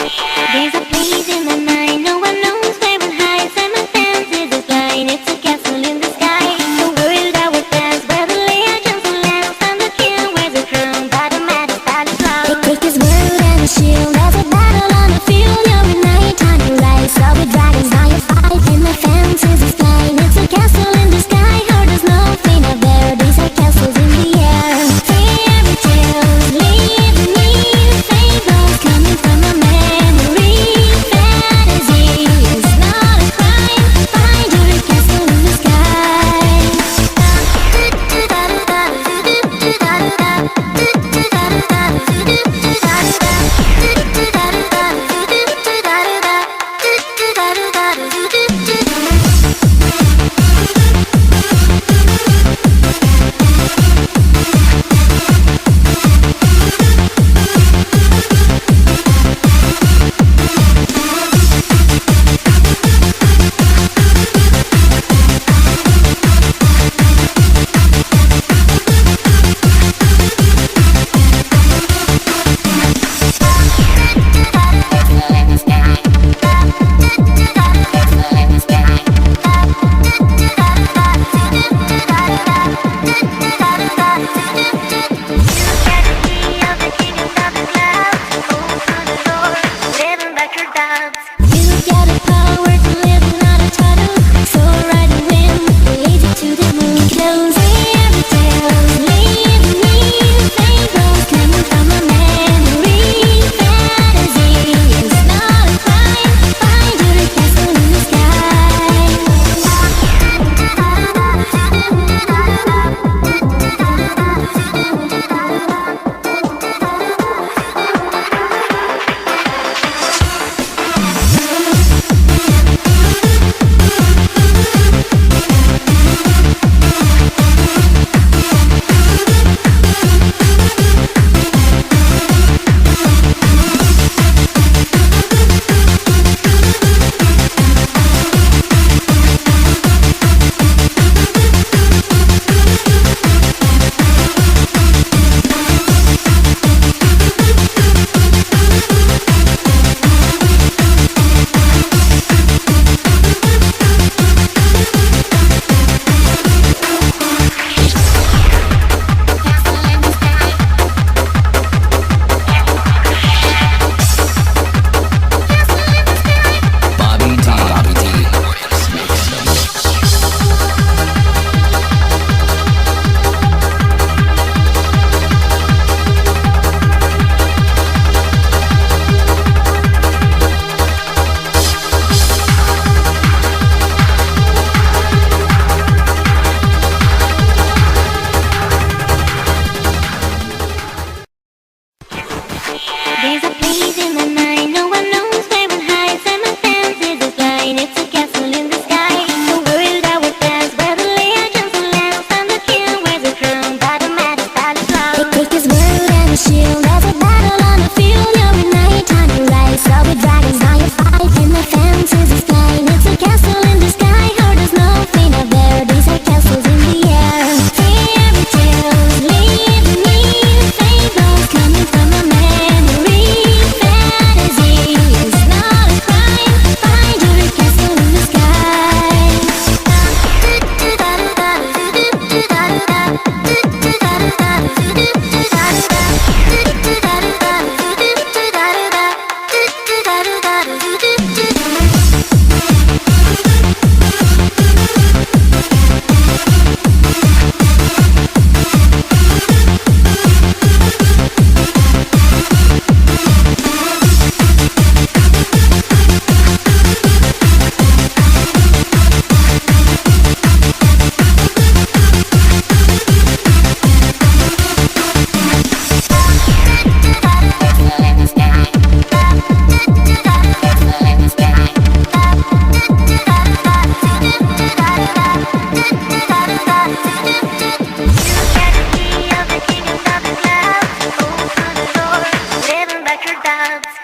There's a place in my mind, no one knows where it hides, and my fancies is blind. It's a castle in the sky, a world I would pass, where the legends will last, and the king wears a crown by the maddest palace cloud. Take this world and a shield, there's a battle on the field. You're a knight on the rise, so with dragons now you fight, and my fancies is blind. It's a castle in the sky, or there's nothing out there. These are castles in the air. Fairy tales lead me, fables coming from my memory. Fantasy is not a crime, find your castle in the sky. You've got the power to live without a title, so ride the wind, lead you to the moon. Close fairy tales, lead me, fables coming from a memory. Fantasy is not a crime, find your castle in the sky. There's a place in my mind, no one knows where it hides, and my fancies is blind. It's a castle in the sky, a world I would pass, where the legends will last, and the king wears a crown by the maddest palace cloud. Take this world and a shield, there's a battle on the field. You're a knight on the rise, so with dragons now you fight, and my fancies is blind. It's a castle in the sky, or there's nothing out there. These are castles in the air. Fairy tales lead me, fables coming from a memory. Fantasy is not a crime, find your castle in the sky. Living back your doubts.